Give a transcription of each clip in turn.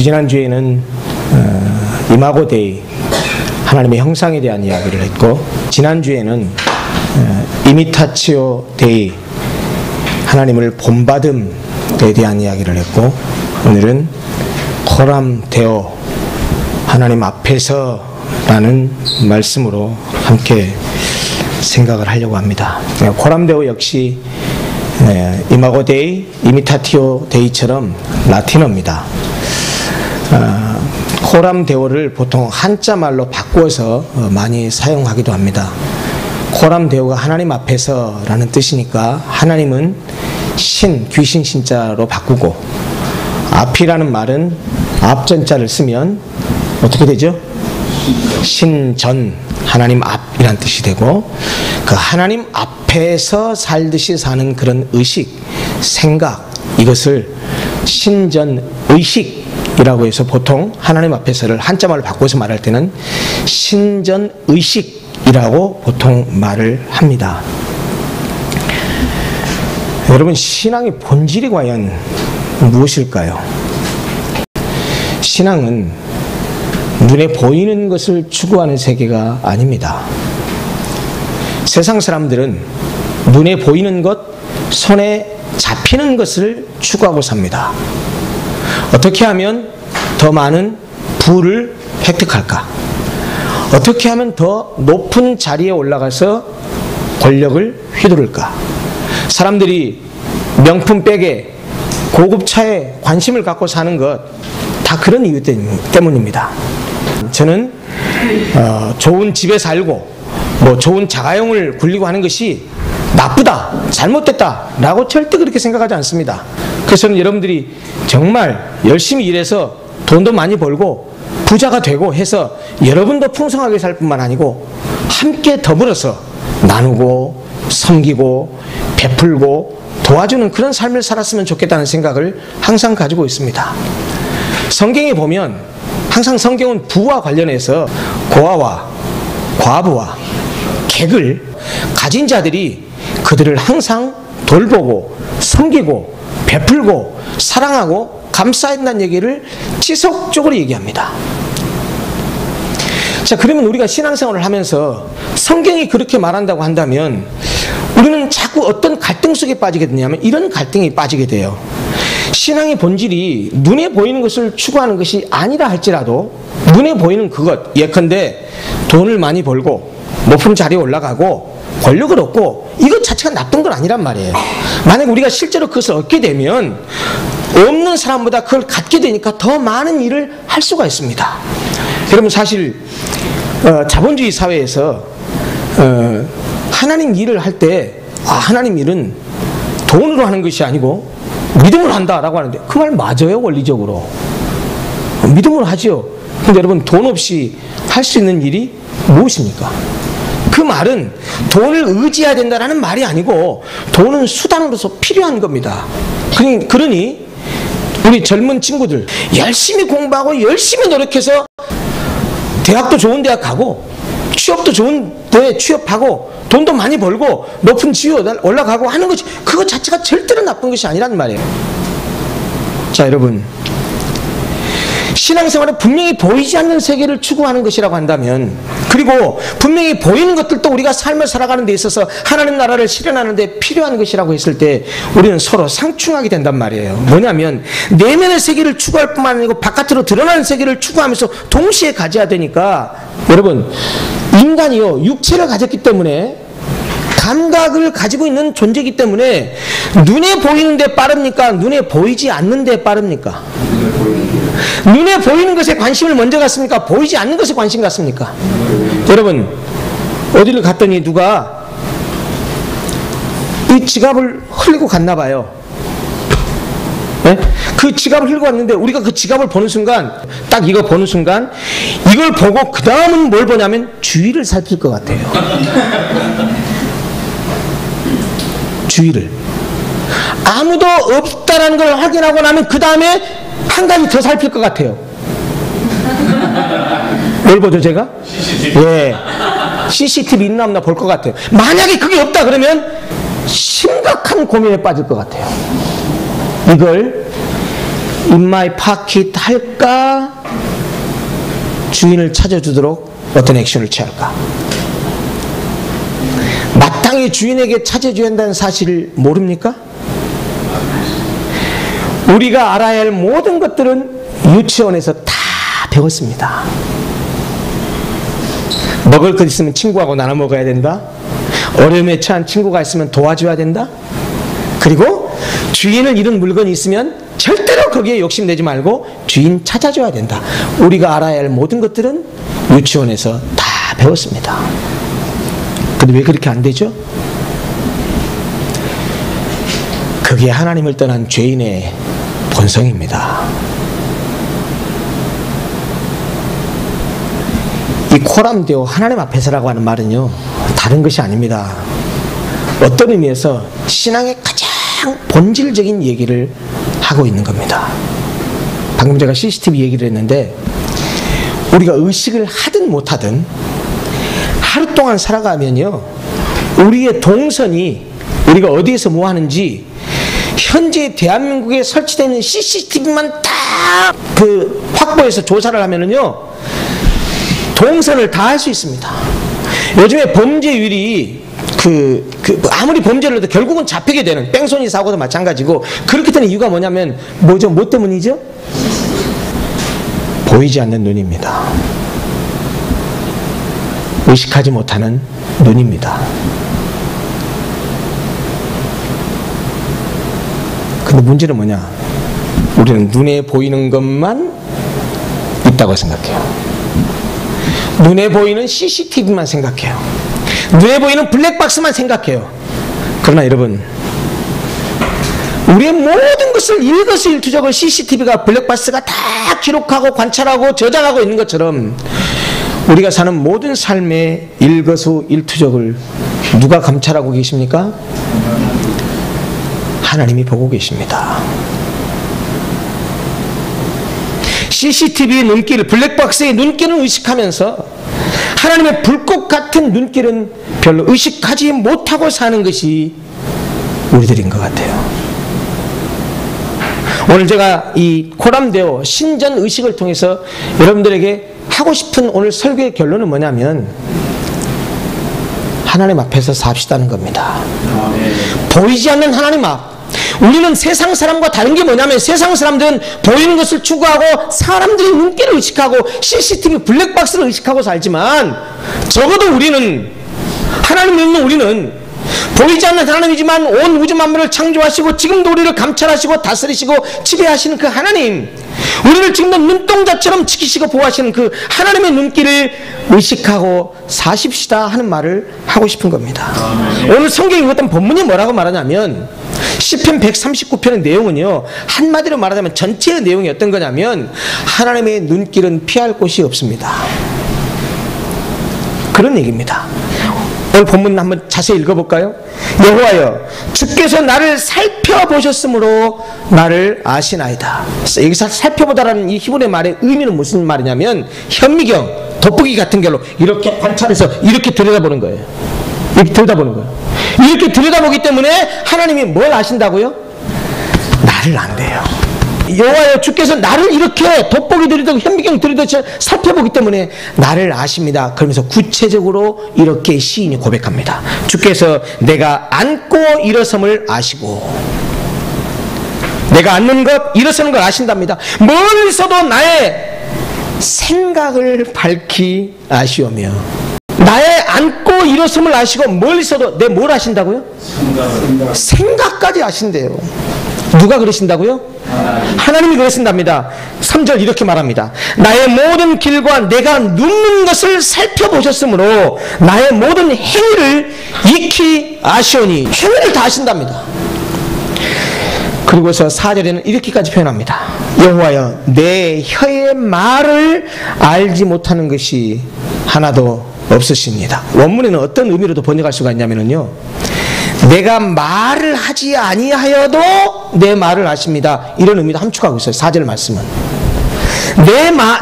지지난주에는 이마고 데이, 하나님의 형상에 대한 이야기를 했고, 지난주에는 이미타치오 데이, 하나님을 본받음에 대한 이야기를 했고, 오늘은 코람 데오, 하나님 앞에서 라는 말씀으로 함께 생각을 하려고 합니다. 코람 데오 역시 이마고 데이, 이미타티오 데이처럼 라틴어입니다. 코람 데오를 보통 한자 말로 바꾸어서 많이 사용하기도 합니다. 코람 데오가 하나님 앞에서 라는 뜻이니까 하나님은 신, 귀신 신자로 바꾸고, 앞이라는 말은 앞전자를 쓰면 어떻게 되죠? 신전, 하나님 앞이란 뜻이 되고, 그 하나님 앞에서 살듯이 사는 그런 의식, 생각, 이것을 신전의식이라고 해서 보통 하나님 앞에서를 한자말로 바꿔서 말할 때는 신전의식이라고 보통 말을 합니다. 여러분, 신앙의 본질이 과연 무엇일까요? 신앙은 눈에 보이는 것을 추구하는 세계가 아닙니다. 세상 사람들은 눈에 보이는 것, 손에 잡히는 것을 추구하고 삽니다. 어떻게 하면 더 많은 부를 획득할까? 어떻게 하면 더 높은 자리에 올라가서 권력을 휘두를까? 사람들이 명품 백에 고급 차에 관심을 갖고 사는 것, 다 그런 이유 때문입니다. 저는 좋은 집에 살고 좋은 자가용을 굴리고 하는 것이 나쁘다, 잘못됐다 라고 절대 그렇게 생각하지 않습니다. 그래서 저는 여러분들이 정말 열심히 일해서 돈도 많이 벌고 부자가 되고 해서 여러분도 풍성하게 살 뿐만 아니고 함께 더불어서 나누고 섬기고 베풀고 도와주는 그런 삶을 살았으면 좋겠다는 생각을 항상 가지고 있습니다. 성경에 보면 항상 성경은 부와 관련해서 고아와 과부와 객을 가진 자들이 그들을 항상 돌보고 섬기고 베풀고 사랑하고 감싸야 한다는 얘기를 지속적으로 얘기합니다. 자, 그러면 우리가 신앙생활을 하면서 성경이 그렇게 말한다고 한다면 우리는 자꾸 어떤 갈등 속에 빠지게 되냐면 이런 갈등이 빠지게 돼요. 신앙의 본질이 눈에 보이는 것을 추구하는 것이 아니라 할지라도 눈에 보이는 그것, 예컨대 돈을 많이 벌고 높은 자리에 올라가고 권력을 얻고 이것 자체가 나쁜 건 아니란 말이에요. 만약 우리가 실제로 그것을 얻게 되면 없는 사람보다 그걸 갖게 되니까 더 많은 일을 할 수가 있습니다. 여러분, 사실 자본주의 사회에서 하나님 일을 할 때 하나님 일은 돈으로 하는 것이 아니고 믿음으로 한다라고 하는데 그 말 맞아요? 원리적으로 믿음으로 하죠. 근데 여러분, 돈 없이 할 수 있는 일이 무엇입니까? 그 말은 돈을 의지해야 된다는 말이 아니고 돈은 수단으로서 필요한 겁니다. 그러니 우리 젊은 친구들 열심히 공부하고 열심히 노력해서 대학도 좋은 대학 가고 취업도 좋은 데 취업하고 돈도 많이 벌고 높은 지위에 올라가고 하는 것이, 그것 자체가 절대로 나쁜 것이 아니란 말이에요. 자, 여러분, 신앙생활은 분명히 보이지 않는 세계를 추구하는 것이라고 한다면, 그리고 분명히 보이는 것들도 우리가 삶을 살아가는 데 있어서 하나님 나라를 실현하는 데 필요한 것이라고 했을 때 우리는 서로 상충하게 된단 말이에요. 뭐냐면 내면의 세계를 추구할 뿐만 아니고 바깥으로 드러나는 세계를 추구하면서 동시에 가져야 되니까, 여러분, 인간이요, 육체를 가졌기 때문에 감각을 가지고 있는 존재이기 때문에 눈에 보이는 데 빠릅니까? 눈에 보이지 않는 데 빠릅니까? 눈에 보이는 것에 관심을 먼저 갖습니까? 보이지 않는 것에 관심 갖습니까? 여러분, 어디를 갔더니 누가 이 지갑을 흘리고 갔나 봐요. 네? 그 지갑을 흘리고 왔는데 우리가 그 지갑을 보는 순간, 딱 이거 보는 순간 이걸 보고 그 다음은 뭘 보냐면 주위를 살필 것 같아요. 주위를. 아무도 없다라는 걸 확인하고 나면 그 다음에 한 가지 더 살필 것 같아요. 뭘 보죠, 제가? 예. CCTV 있나 없나 볼 것 같아요. 만약에 그게 없다 그러면 심각한 고민에 빠질 것 같아요. 이걸 in my pocket 할까? 주인을 찾아주도록 어떤 액션을 취할까? 마땅히 주인에게 찾아줘야 한다는 사실을 모릅니까? 우리가 알아야 할 모든 것들은 유치원에서 다 배웠습니다. 먹을 것 있으면 친구하고 나눠 먹어야 된다. 어려움에 처한 친구가 있으면 도와줘야 된다. 그리고 주인을 잃은 물건이 있으면 절대로 거기에 욕심내지 말고 주인 찾아줘야 된다. 우리가 알아야 할 모든 것들은 유치원에서 다 배웠습니다. 근데 왜 그렇게 안 되죠? 그게 하나님을 떠난 죄인의 본성입니다. 이 코람데오 하나님 앞에서라고 하는 말은요, 다른 것이 아닙니다. 어떤 의미에서 신앙의 가장 본질적인 얘기를 하고 있는 겁니다. 방금 제가 CCTV 얘기를 했는데, 우리가 의식을 하든 못하든 하루 동안 살아가면요, 우리의 동선이 우리가 어디에서 뭐 하는지 현재 대한민국에 설치되어 있는 CCTV만 다 확보해서 조사를 하면은요, 동선을 다 할 수 있습니다. 요즘에 범죄율이 아무리 범죄를 해도 결국은 잡히게 되는, 뺑소니 사고도 마찬가지고, 그렇게 되는 이유가 뭐냐면 뭐죠? 뭐 때문이죠? 보이지 않는 눈입니다. 의식하지 못하는 눈입니다. 근데 문제는 뭐냐? 우리는 눈에 보이는 것만 있다고 생각해요. 눈에 보이는 CCTV만 생각해요. 눈에 보이는 블랙박스만 생각해요. 그러나 여러분, 우리의 모든 것을 일거수일투족을 CCTV가, 블랙박스가 다 기록하고 관찰하고 저장하고 있는 것처럼 우리가 사는 모든 삶의 일거수일투족을 누가 감찰하고 계십니까? 하나님이 보고 계십니다. CCTV의 눈길, 블랙박스의 눈길은 의식하면서 하나님의 불꽃 같은 눈길은 별로 의식하지 못하고 사는 것이 우리들인 것 같아요. 오늘 제가 이 코람데오 신전 의식을 통해서 여러분들에게 하고 싶은 오늘 설교의 결론은 뭐냐면, 하나님 앞에서 삽시다는 겁니다. 보이지 않는 하나님 앞. 우리는 세상 사람과 다른 게 뭐냐면, 세상 사람들은 보이는 것을 추구하고 사람들의 눈길을 의식하고 CCTV 블랙박스를 의식하고 살지만, 적어도 우리는, 하나님 믿는 우리는 보이지 않는 하나님이지만 온 우주 만물을 창조하시고 지금도 우리를 감찰하시고 다스리시고 지배하시는 그 하나님, 우리를 지금도 눈동자처럼 지키시고 보호하시는 그 하나님의 눈길을 의식하고 사십시다 하는 말을 하고 싶은 겁니다. 오늘 성경에 어떤 본문이 뭐라고 말하냐면, 시편 139편의 내용은요, 한마디로 말하자면 전체의 내용이 어떤 거냐면, 하나님의 눈길은 피할 곳이 없습니다. 그런 얘기입니다. 오늘 본문 한번 자세히 읽어볼까요? 여호와여, 주께서 나를 살펴보셨으므로 나를 아시나이다. 여기서 살펴보다라는 이 히브리 말의 의미는 무슨 말이냐면, 현미경, 돋보기 같은 걸로 이렇게 관찰해서 이렇게 들여다보는 거예요. 이렇게 들여다보는 거예요. 이렇게 들여다보기 때문에 하나님이 뭘 아신다고요? 나를 안대요. 여호와여, 주께서 나를 이렇게 돋보기 들이듯 현미경 들이듯 살펴보기 때문에 나를 아십니다. 그러면서 구체적으로 이렇게 시인이 고백합니다. 주께서 내가 앉고 일어섬을 아시고, 내가 앉는 것, 일어서는 걸 아신답니다. 멀리서도 나의 생각을 밝히 아시오며, 나의 앉고 일어섬을 아시고 멀리서도 내 뭘 아신다고요? 생각까지 아신대요. 누가 그러신다고요? 하나님이 그러신답니다. 3절 이렇게 말합니다. 나의 모든 길과 내가 눕는 것을 살펴보셨으므로 나의 모든 행위를 익히 아시오니, 행위를 다 아신답니다. 그리고서 4절에는 이렇게까지 표현합니다. 여호와여, 내 혀의 말을 알지 못하는 것이 하나도 없으십니다. 원문에는 어떤 의미로도 번역할 수가 있냐면요, 내가 말을 하지 아니하여도 내 말을 아십니다, 이런 의미도 함축하고 있어요. 4절 말씀은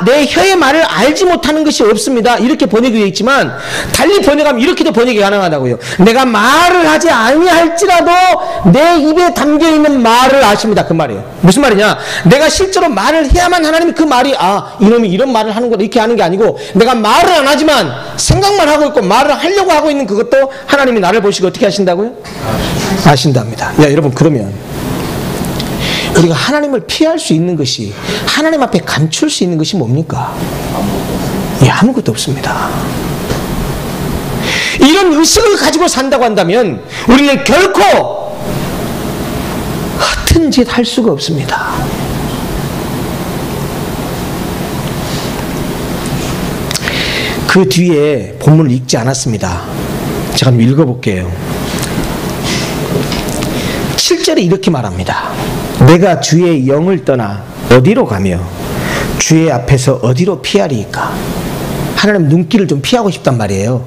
내 혀의 말을 알지 못하는 것이 없습니다. 이렇게 번역이 되어 있지만 달리 번역하면 이렇게도 번역이 가능하다고요. 내가 말을 하지 아니할지라도 내 입에 담겨있는 말을 아십니다. 그 말이에요. 무슨 말이냐? 내가 실제로 말을 해야만 하나님이 그 말이 이놈이 이런 말을 하는 거다 이렇게 하는 게 아니고 내가 말을 안 하지만 생각만 하고 있고 말을 하려고 하고 있는 그것도 하나님이 나를 보시고 어떻게 하신다고요? 아신답니다. 야, 여러분, 그러면 우리가 하나님을 피할 수 있는 것이, 하나님 앞에 감출 수 있는 것이 뭡니까? 아무것도 없습니다. 이런 의식을 가지고 산다고 한다면 우리는 결코 허튼 짓 할 수가 없습니다. 그 뒤에 본문을 읽지 않았습니다. 제가 한번 읽어볼게요. 7절에 이렇게 말합니다. 내가 주의 영을 떠나 어디로 가며 주의 앞에서 어디로 피하리이까? 하나님 눈길을 좀 피하고 싶단 말이에요.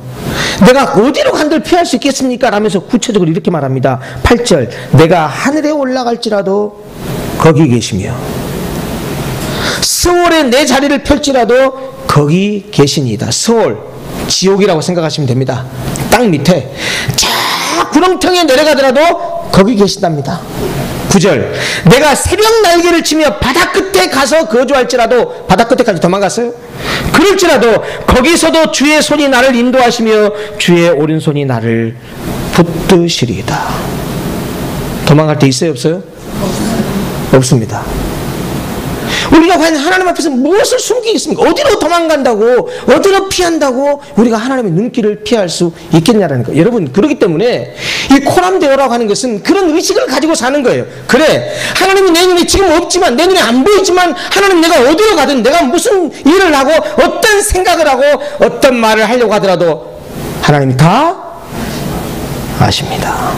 내가 어디로 간들 피할 수 있겠습니까? 라면서 구체적으로 이렇게 말합니다. 8절, 내가 하늘에 올라갈지라도 거기 계시며 스올에 내 자리를 펼지라도 거기 계시니이다. 스올, 지옥이라고 생각하시면 됩니다. 땅 밑에 저 구렁텅이에 내려가더라도 거기 계신답니다. 9절, 내가 새벽 날개를 치며 바다 끝에 가서 거주할지라도, 바다 끝에까지 도망갔어요? 그럴지라도 거기서도 주의 손이 나를 인도하시며 주의 오른손이 나를 붙드시리이다. 도망갈 데 있어요, 없어요? 없습니다. 우리가 과연 하나님 앞에서 무엇을 숨기겠습니까? 어디로 도망간다고, 어디로 피한다고 우리가 하나님의 눈길을 피할 수 있겠냐라는 거예요. 여러분, 그렇기 때문에 이 코람데오라고 하는 것은 그런 의식을 가지고 사는 거예요. 그래, 하나님이 내 눈에 지금 없지만, 내 눈에 안 보이지만 하나님, 내가 어디로 가든, 내가 무슨 일을 하고 어떤 생각을 하고 어떤 말을 하려고 하더라도 하나님이 다 아십니다.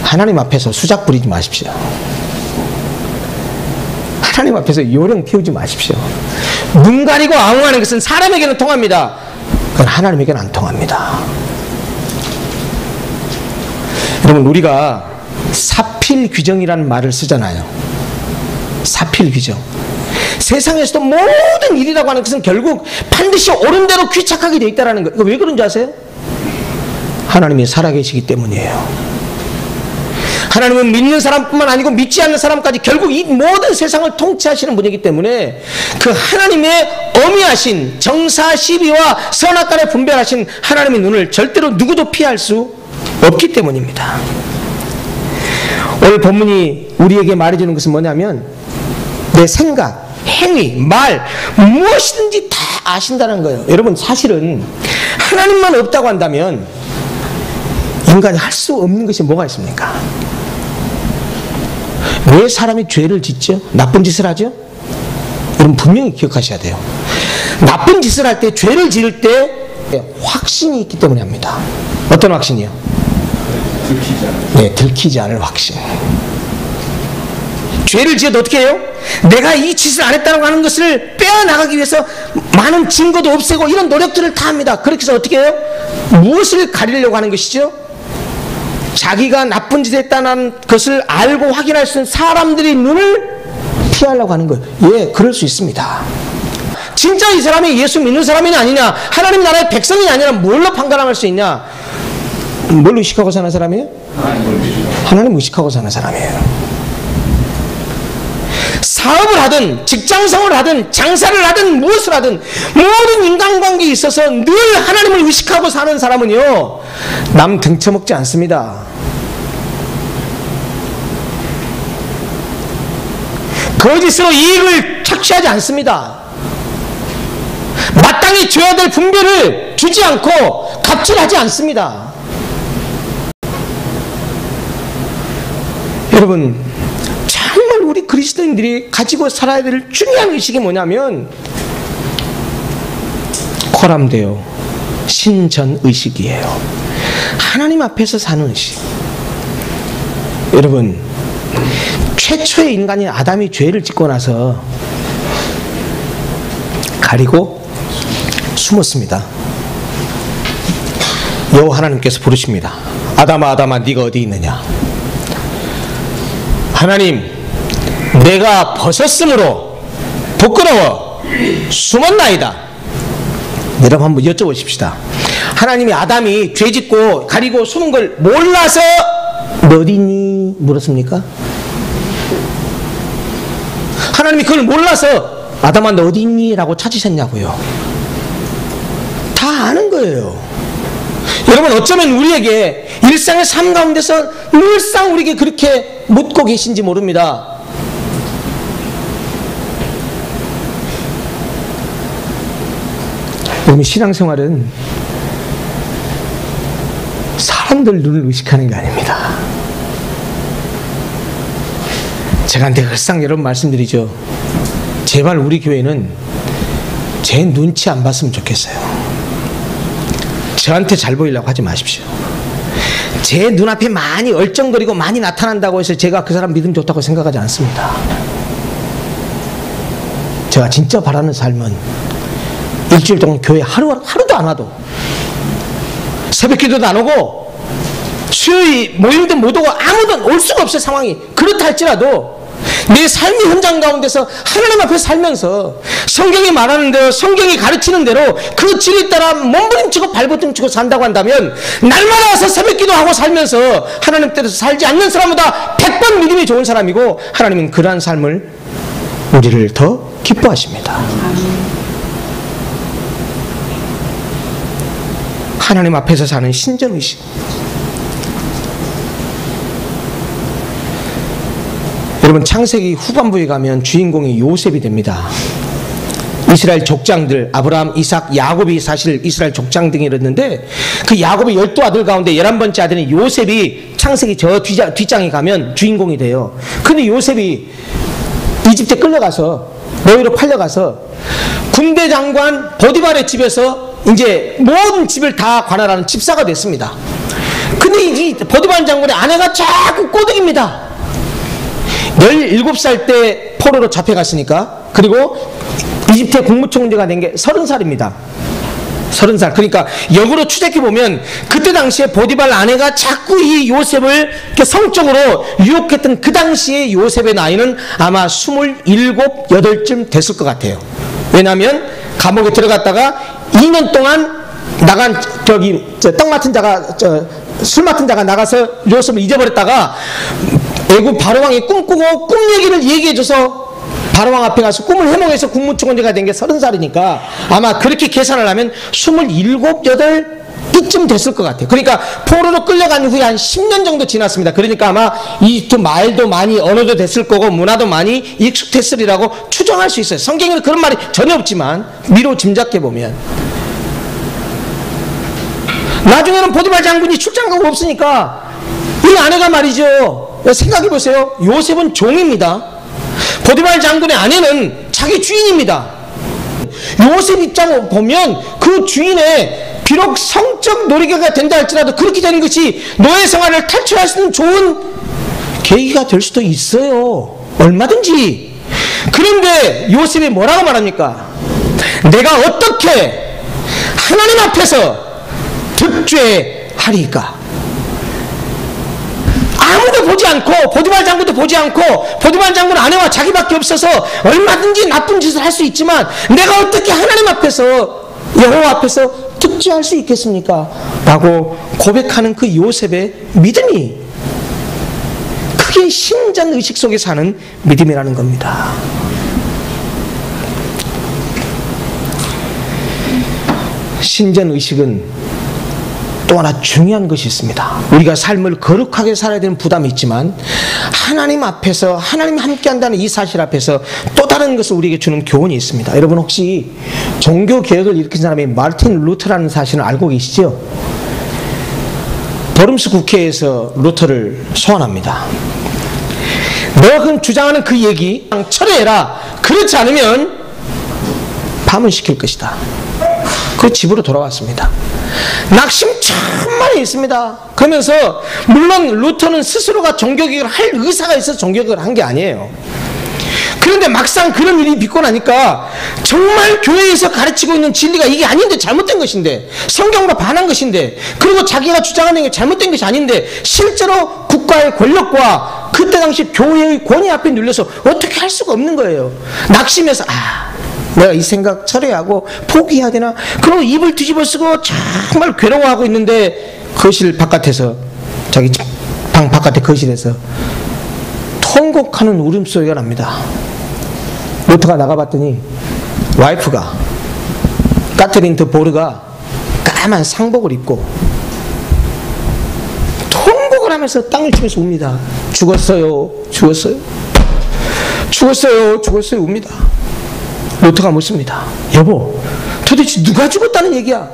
하나님 앞에서 수작 부리지 마십시오. 하나님 앞에서 요령 피우지 마십시오. 눈 가리고 아웅하는 것은 사람에게는 통합니다. 그건 하나님에게는 안 통합니다. 여러분, 우리가 사필귀정이라는 말을 쓰잖아요. 사필귀정. 세상에서도 모든 일이라고 하는 것은 결국 반드시 옳은 대로 귀착하게 되어 있다는 거예요. 왜 그런지 아세요? 하나님이 살아계시기 때문이에요. 하나님은 믿는 사람뿐만 아니고 믿지 않는 사람까지 결국 이 모든 세상을 통치하시는 분이기 때문에 그 하나님의 어미하신 정사시비와 선악간에 분별하신 하나님의 눈을 절대로 누구도 피할 수 없기 때문입니다. 오늘 본문이 우리에게 말해주는 것은 뭐냐면 내 생각, 행위, 말 무엇이든지 다 아신다는 거예요. 여러분, 사실은 하나님만 없다고 한다면 인간이 할 수 없는 것이 뭐가 있습니까? 왜 사람이 죄를 짓죠? 나쁜 짓을 하죠? 여러분, 분명히 기억하셔야 돼요. 나쁜 짓을 할 때, 죄를 지을 때 확신이 있기 때문에 합니다. 어떤 확신이요? 들키지 않을. 네, 들키지 않을 확신. 죄를 지어도 어떻게 해요? 내가 이 짓을 안 했다고 하는 것을 빼어나가기 위해서 많은 증거도 없애고 이런 노력들을 다 합니다. 그렇게 해서 어떻게 해요? 무엇을 가리려고 하는 것이죠? 자기가 나쁜 짓을 했다는 것을 알고 확인할 수 있는 사람들의 눈을 피하려고 하는 거예요. 예, 그럴 수 있습니다. 진짜 이 사람이 예수 믿는 사람이 아니냐, 하나님 나라의 백성이 아니라 뭘로 판단할 수 있냐? 뭘 의식하고 사는 사람이에요? 하나님 의식하고 사는 사람이에요. 사업을 하든 직장생활을 하든 장사를 하든 무엇을 하든 모든 인간관계에 있어서 늘 하나님을 의식하고 사는 사람은요, 남 등쳐먹지 않습니다. 거짓으로 이익을 착취하지 않습니다. 마땅히 줘야 될 분배를 주지 않고 갑질하지 않습니다. 여러분, 정말 우리 그리스도인들이 가지고 살아야 될 중요한 의식이 뭐냐면 코람데오, 신전의식이에요. 하나님 앞에서 사는 의식. 여러분, 최초의 인간인 아담이 죄를 짓고 나서 가리고 숨었습니다. 여호와 하나님께서 부르십니다. 아담아, 아담아, 네가 어디 있느냐? 하나님, 내가 벗었으므로 부끄러워 숨었나이다. 여러분 한번 여쭤보십시다. 하나님이 아담이 죄짓고 가리고 숨은 걸 몰라서 너 어디니? 물었습니까? 하나님이 그걸 몰라서 아담아 너 어디 있니? 라고 찾으셨냐고요. 다 아는 거예요. 여러분 어쩌면 우리에게 일상의 삶 가운데서 늘상 우리에게 그렇게 묻고 계신지 모릅니다. 여러분 신앙생활은 사람들 눈을 의식하는 게 아닙니다. 제가 늘상 여러분 말씀드리죠. 제발 우리 교회는 제 눈치 안 봤으면 좋겠어요. 저한테 잘 보이려고 하지 마십시오. 제 눈앞에 많이 얼쩡거리고 많이 나타난다고 해서 제가 그 사람 믿음 좋다고 생각하지 않습니다. 제가 진짜 바라는 삶은 일주일 동안 교회 하루도 안 와도 새벽 기도도 안 오고 수요일 모임도 못 오고 아무도 올 수가 없어요. 상황이 그렇다 할지라도 내 삶의 현장 가운데서 하나님 앞에 살면서 성경이 말하는 대로 성경이 가르치는 대로 그 진리에 따라 몸부림치고 발버둥치고 산다고 한다면 날마다 와서 새벽 기도하고 살면서 하나님 뜻에서 살지 않는 사람보다 100번 믿음이 좋은 사람이고 하나님은 그러한 삶을 우리를 더 기뻐하십니다. 하나님 앞에서 사는 신전의식. 여러분 창세기 후반부에 가면 주인공이 요셉이 됩니다. 이스라엘 족장들 아브라함, 이삭, 야곱이 사실 이스라엘 족장 등이었는데 그 야곱의 12아들 가운데 11번째 아들인 요셉이 창세기 저 뒷장에 가면 주인공이 돼요. 근데 요셉이 이집트에 끌려가서 노예로 팔려가서 군대 장관 보디발의 집에서 이제 모든 집을 다 관할하는 집사가 됐습니다. 근데 이 보디발 장군의 아내가 자꾸 꼬드깁니다. 17살 때 포로로 잡혀갔으니까. 그리고 이집트의 국무총리가 된 게 30살입니다. 30살. 그러니까 역으로 추적해보면 그때 당시에 보디발 아내가 자꾸 이 요셉을 성적으로 유혹했던 그 당시에 요셉의 나이는 아마 27, 8쯤 됐을 것 같아요. 왜냐하면 감옥에 들어갔다가 2년 동안 나간 떡 맡은 자가 술 맡은 자가 나가서 요셉을 잊어버렸다가 애굽 바로왕이 꿈꾸고 꿈 얘기를 얘기해줘서 바로왕 앞에 가서 꿈을 해몽해서 국무총리가 된 게 30살이니까 아마 그렇게 계산을 하면 27, 8 이쯤 됐을 것 같아요. 그러니까 포로로 끌려간 후에 한 10년 정도 지났습니다. 그러니까 아마 이집트 말도 많이 언어도 됐을 거고 문화도 많이 익숙했으리라고 추정할 수 있어요. 성경에는 그런 말이 전혀 없지만 미로 짐작해 보면 나중에는 보디발 장군이 출장 가고 없으니까 이 아내가 말이죠. 생각해 보세요. 요셉은 종입니다. 보디발 장군의 아내는 자기 주인입니다. 요셉 입장을 보면 그 주인의 비록 성적 놀이개가 된다 할지라도 그렇게 되는 것이 노예 생활을 탈출할 수 있는 좋은 계기가 될 수도 있어요. 얼마든지. 그런데 요셉이 뭐라고 말합니까? 내가 어떻게 하나님 앞에서 득죄하리까? 아무도 보지 않고 보디발 장군도 보지 않고 보디발 장군 아내와 자기밖에 없어서 얼마든지 나쁜 짓을 할 수 있지만 내가 어떻게 하나님 앞에서 여호와 앞에서 득죄할 수 있겠습니까? 라고 고백하는 그 요셉의 믿음이 그게 신전의식 속에 사는 믿음이라는 겁니다. 신전의식은 또 하나 중요한 것이 있습니다. 우리가 삶을 거룩하게 살아야 되는 부담이 있지만 하나님 앞에서 하나님 함께 한다는 이 사실 앞에서 또 다른 것을 우리에게 주는 교훈이 있습니다. 여러분 혹시 종교개혁을 일으킨 사람이 마르틴 루터라는 사실을 알고 계시죠? 버름스 국회에서 루터를 소환합니다. 너가 그럼 주장하는 그 얘기 철회해라. 그렇지 않으면 파문시킬 것이다. 그 집으로 돌아왔습니다. 낙심 참 많이 있습니다. 그러면서 물론 루터는 스스로가 종교개혁을 할 의사가 있어서 종교개혁을 한 게 아니에요. 그런데 막상 그런 일이 빚고 나니까 정말 교회에서 가르치고 있는 진리가 이게 아닌데, 잘못된 것인데, 성경으로 반한 것인데, 그리고 자기가 주장하는 게 잘못된 것이 아닌데 실제로 국가의 권력과 그때 당시 교회의 권위 앞에 눌려서 어떻게 할 수가 없는 거예요. 낙심해서 내가 이 생각 철회하고 포기해야 되나? 그러고 입을 뒤집어 쓰고 정말 괴로워하고 있는데 거실 바깥에서, 자기 방 바깥에 거실에서 통곡하는 울음소리가 납니다. 루터가 나가봤더니 와이프가, 까트린 드 보르가 까만 상복을 입고 통곡을 하면서 땅을 치면서 웁니다. 죽었어요, 죽었어요, 죽었어요, 죽었어요 웁니다. 루터가 묻습니다. 여보, 도대체 누가 죽었다는 얘기야?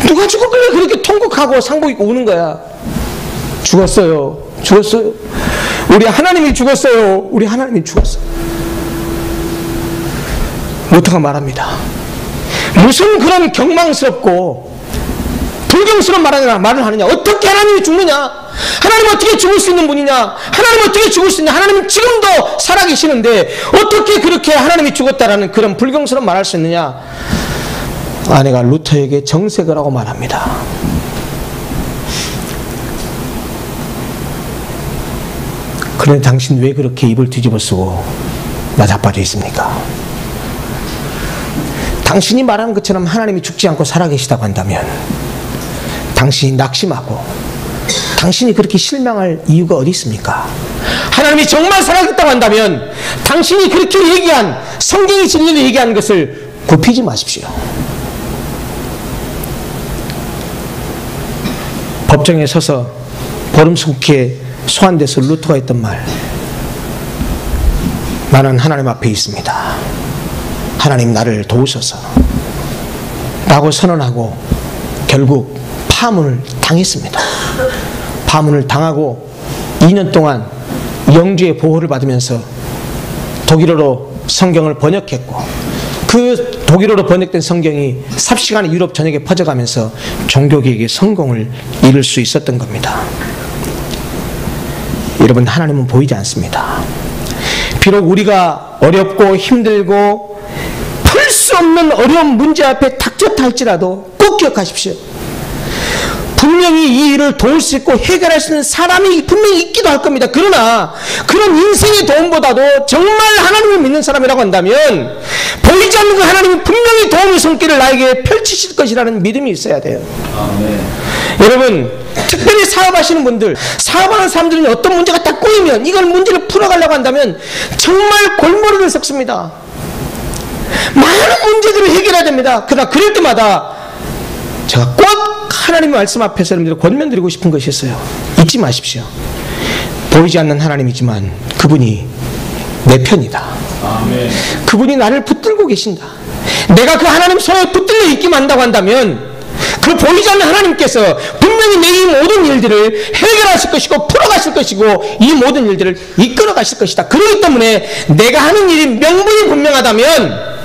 누가 죽었길래 그렇게 통곡하고 상복 입고 우는 거야? 죽었어요, 죽었어요. 우리 하나님이 죽었어요. 우리 하나님이 죽었어요. 루터가 말합니다. 무슨 그런 경망스럽고 불경스러운 말을 하느냐? 어떻게 하나님이 죽느냐? 하나님 어떻게 죽을 수 있는 분이냐? 하나님 어떻게 죽을 수 있냐? 하나님은 지금도 살아계시는데 어떻게 그렇게 하나님이 죽었다라는 그런 불경스러운 말할 수 있느냐? 아내가 루터에게 정색을 하고 말합니다. 그런데 당신 왜 그렇게 입을 뒤집어 쓰고 나자빠져 있습니까? 당신이 말하는 것처럼 하나님이 죽지 않고 살아계시다고 한다면 당신이 낙심하고 당신이 그렇게 실망할 이유가 어디 있습니까? 하나님이 정말 살아계셨다고 한다면 당신이 그렇게 얘기한, 성경의 진리를 얘기한 것을 굽히지 마십시오. 법정에 서서 보름수국회에 소환돼서 루터가 했던 말, 나는 하나님 앞에 있습니다. 하나님 나를 도우셔서 라고 선언하고 결국 파문을 당했습니다. 파문을 당하고 2년 동안 영주의 보호를 받으면서 독일어로 성경을 번역했고, 그 독일어로 번역된 성경이 삽시간에 유럽 전역에 퍼져가면서 종교개혁의 성공을 이룰 수 있었던 겁니다. 여러분, 하나님은 보이지 않습니다. 비록 우리가 어렵고 힘들고 풀 수 없는 어려운 문제 앞에 닥쳤다 할지라도 꼭 기억하십시오. 분명히 이 일을 도울 수 있고 해결할 수 있는 사람이 분명히 있기도 할 겁니다. 그러나 그런 인생의 도움보다도 정말 하나님을 믿는 사람이라고 한다면 보이지 않는 그 하나님이 분명히 도움의 손길을 나에게 펼치실 것이라는 믿음이 있어야 돼요. 아멘. 여러분, 특별히 사업하시는 분들, 사업하는 사람들은 어떤 문제가 딱 꼬이면 이걸 문제를 풀어가려고 한다면 정말 골머리를 썩습니다. 많은 문제들을 해결해야 됩니다. 그러나 그럴 때마다 제가 꼭 하나님의 말씀 앞에서 여러분들 권면드리고 싶은 것이 있어요. 잊지 마십시오. 보이지 않는 하나님이지만 그분이 내 편이다. 아멘. 그분이 나를 붙들고 계신다. 내가 그 하나님 손에 붙들려 있기만 한다고 한다면 그 보이지 않는 하나님께서 분명히 내 이 모든 일들을 해결하실 것이고 풀어가실 것이고 이 모든 일들을 이끌어 가실 것이다. 그렇기 때문에 내가 하는 일이 명분이 분명하다면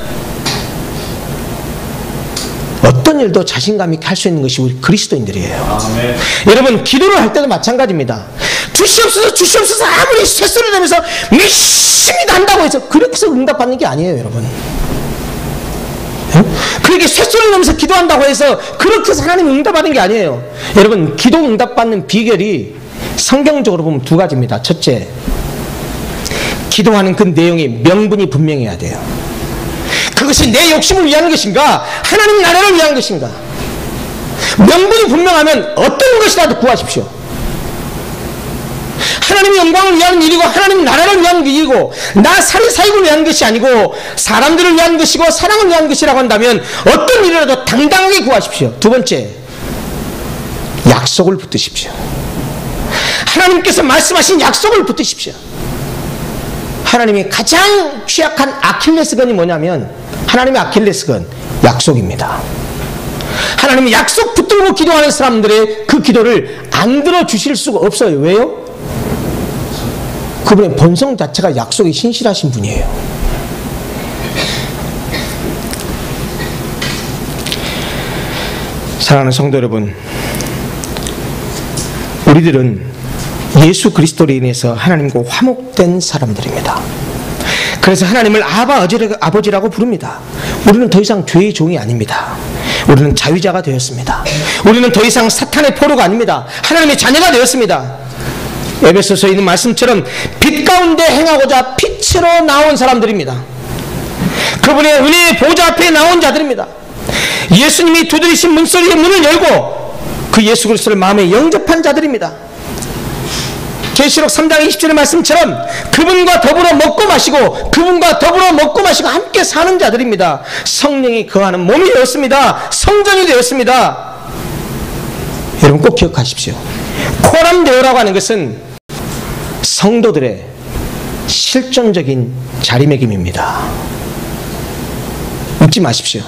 어떤 일도 자신감 있게 할 수 있는 것이 우리 그리스도인들이에요. 아멘. 여러분, 기도를 할 때도 마찬가지입니다. 주시옵소서 주시옵소서 아무리 쇳소리 내면서 열심히 한다고 해서 그렇게 해서 응답받는 게 아니에요. 여러분, 그렇게 쇳소리 내면서 기도한다고 해서 그렇게 해서 하나님 응답받는 게 아니에요. 여러분, 기도 응답받는 비결이 성경적으로 보면 두 가지입니다. 첫째, 기도하는 그 내용의 명분이 분명해야 돼요. 그것이 내 욕심을 위한 것인가, 하나님 나라를 위한 것인가. 명분이 분명하면 어떤 것이라도 구하십시오. 하나님의 영광을 위한 일이고 하나님 나라를 위한 일이고 나 사익을 위한 것이 아니고 사람들을 위한 것이고 사랑을 위한 것이라고 한다면 어떤 일이라도 당당하게 구하십시오. 두 번째, 약속을 붙드십시오. 하나님께서 말씀하신 약속을 붙드십시오. 하나님이 가장 취약한 아킬레스건이 뭐냐면, 하나님의 아킬레스건, 약속입니다. 하나님이 약속 붙들고 기도하는 사람들의 그 기도를 안 들어주실 수가 없어요. 왜요? 그분의 본성 자체가 약속에 신실하신 분이에요. 사랑하는 성도 여러분, 우리들은 예수 그리스도로 인해서 하나님과 화목된 사람들입니다. 그래서 하나님을 아버지라고 부릅니다. 우리는 더 이상 죄의 종이 아닙니다. 우리는 자유자가 되었습니다. 우리는 더 이상 사탄의 포로가 아닙니다. 하나님의 자녀가 되었습니다. 에베소서에 있는 말씀처럼 빛 가운데 행하고자 빛으로 나온 사람들입니다. 그분의 은혜의 보좌 앞에 나온 자들입니다. 예수님이 두드리신 문소리의 문을 열고 그 예수 그리스도를 마음에 영접한 자들입니다. 계시록 3장 20절의 말씀처럼 그분과 더불어 먹고 마시고 함께 사는 자들입니다. 성령이 거하는 몸이 되었습니다. 성전이 되었습니다. 여러분 꼭 기억하십시오. 코람데오라고 하는 것은 성도들의 실존적인 자리매김입니다. 잊지 마십시오.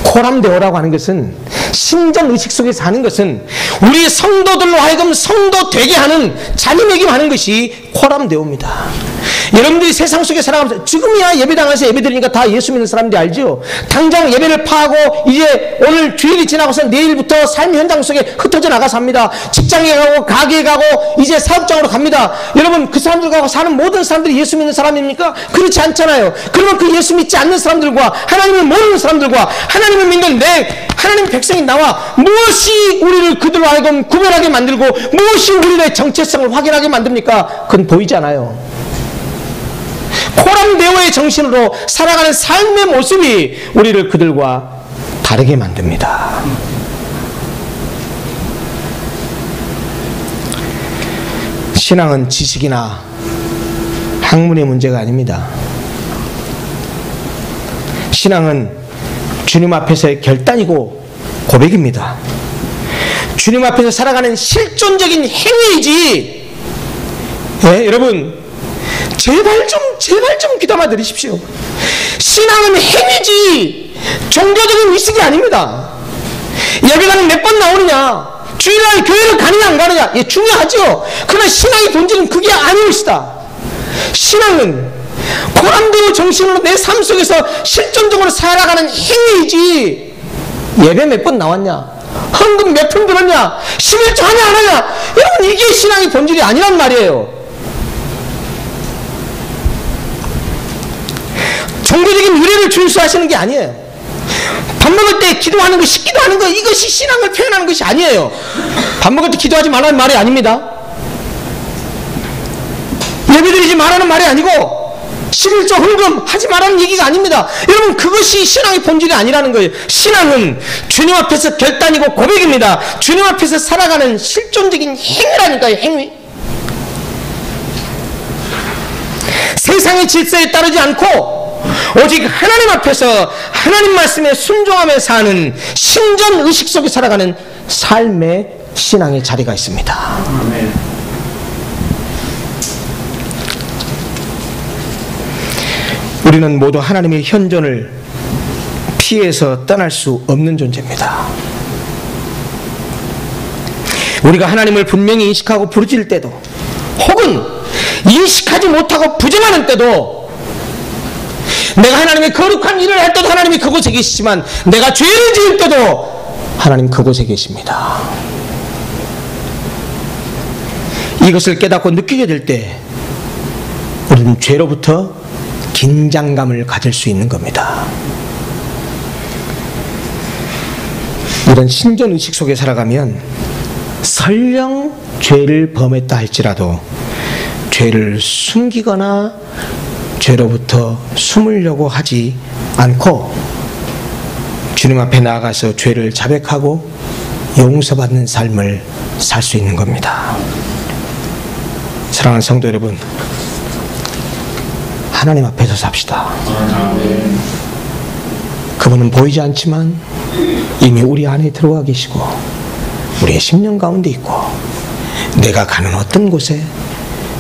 코람데오라고 하는 것은, 신전의식 속에서 하는 것은 우리 성도들로 하여금 성도 되게 하는 자리매김하는 것이 코람데오입니다. 여러분들이 세상 속에 살아가면서 지금이야 예배당에서 예배드리니까 다 예수 믿는 사람들이 알죠. 당장 예배를 파하고 이제 오늘 주일이 지나고서 내일부터 삶 현장 속에 흩어져 나가서 합니다. 직장에 가고 가게에 가고 이제 사업장으로 갑니다. 여러분 그 사람들과 사는 모든 사람들이 예수 믿는 사람입니까? 그렇지 않잖아요. 그러면 그 예수 믿지 않는 사람들과 하나님을 모르는 사람들과 하나님을 믿는 하나님 백성이 나와 무엇이 우리를 그들로 하여금 구별하게 만들고 무엇이 우리의 정체성을 확인하게 만듭니까? 그건 보이지 않아요. 코람데오의 정신으로 살아가는 삶의 모습이 우리를 그들과 다르게 만듭니다. 신앙은 지식이나 학문의 문제가 아닙니다. 신앙은 주님 앞에서의 결단이고 고백입니다. 주님 앞에서 살아가는 실존적인 행위이지. 네, 여러분 제발 좀 귀담아 들으십시오. 신앙은 행위지 종교적인 의식이 아닙니다. 예배당은 몇 번 나오느냐, 주일날 교회를 가느냐 안 가느냐, 예, 중요하죠. 그러나 신앙의 본질은 그게 아니옵시다. 신앙은 코람데오 정신으로 내 삶 속에서 실존적으로 살아가는 행위이지, 예배 몇 번 나왔냐, 헌금 몇 푼 들었냐, 11조 하냐 안 하냐, 여러분 이게 신앙의 본질이 아니란 말이에요. 종교적인 의례를 준수하시는 게 아니에요. 밥 먹을 때 기도하는 거, 기도하는 거, 이것이 신앙을 표현하는 것이 아니에요. 밥 먹을 때 기도하지 말라는 말이 아닙니다. 예배드리지 말라는 말이 아니고 11조 헌금 하지 말라는 얘기가 아닙니다. 여러분 그것이 신앙의 본질이 아니라는 거예요. 신앙은 주님 앞에서 결단이고 고백입니다. 주님 앞에서 살아가는 실존적인 행위라니까요. 행위. 세상의 질서에 따르지 않고 오직 하나님 앞에서 하나님 말씀에 순종하며 사는 신전 의식 속에 살아가는 삶의 신앙의 자리가 있습니다. 아멘. 우리는 모두 하나님의 현존을 피해서 떠날 수 없는 존재입니다. 우리가 하나님을 분명히 인식하고 부르짖을 때도, 혹은 인식하지 못하고 부정하는 때도, 내가 하나님의 거룩한 일을 할 때도 하나님이 그곳에 계시지만 내가 죄를 지을 때도 하나님 그곳에 계십니다. 이것을 깨닫고 느끼게 될 때 우리는 죄로부터 긴장감을 가질 수 있는 겁니다. 이런 신전의식 속에 살아가면 설령 죄를 범했다 할지라도 죄를 숨기거나 죄로부터 숨으려고 하지 않고 주님 앞에 나아가서 죄를 자백하고 용서받는 삶을 살 수 있는 겁니다. 사랑하는 성도 여러분, 하나님 앞에서 삽시다. 그분은 보이지 않지만 이미 우리 안에 들어와 계시고 우리의 심령 가운데 있고, 내가 가는 어떤 곳에,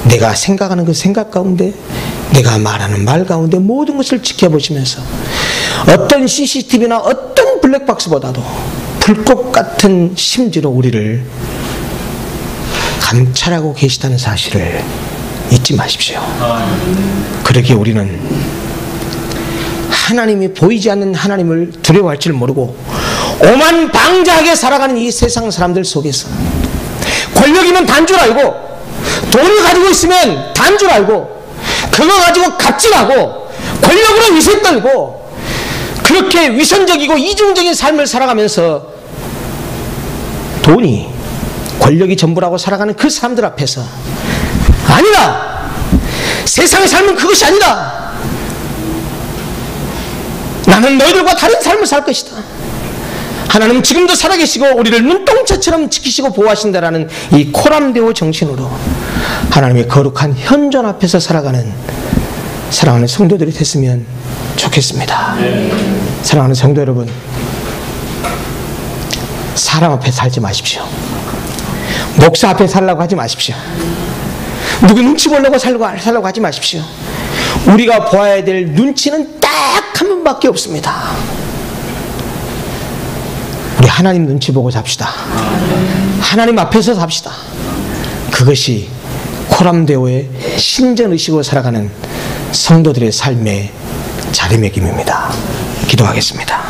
내가 생각하는 그 생각 가운데, 내가 말하는 말 가운데 모든 것을 지켜보시면서 어떤 CCTV나 어떤 블랙박스보다도 불꽃 같은 심지로 우리를 감찰하고 계시다는 사실을 잊지 마십시오. 그러기에 우리는 하나님이 보이지 않는 하나님을 두려워할 줄 모르고 오만방자하게 살아가는 이 세상 사람들 속에서 권력이면 단 줄 알고, 돈을 가지고 있으면 단 줄 알고, 그 그거 가지고 갑질하고 권력으로 위세 떨고 그렇게 위선적이고 이중적인 삶을 살아가면서 돈이 권력이 전부라고 살아가는 그 사람들 앞에서 아니다! 세상의 삶은 그것이 아니다! 나는 너희들과 다른 삶을 살 것이다. 하나님은 지금도 살아계시고 우리를 눈동자처럼 지키시고 보호하신다라는 이 코람데오 정신으로 하나님의 거룩한 현존 앞에서 살아가는 사랑하는 성도들이 됐으면 좋겠습니다. 사랑하는 성도 여러분, 사람 앞에 살지 마십시오. 목사 앞에 살라고 하지 마십시오. 누구 눈치 보려고 살라고 하지 마십시오. 우리가 보아야 될 눈치는 딱 한 번밖에 없습니다. 우리 하나님 눈치 보고 삽시다. 하나님 앞에서 삽시다. 그것이 코람데오의 신전의식으로 살아가는 성도들의 삶의 자리매김입니다. 기도하겠습니다.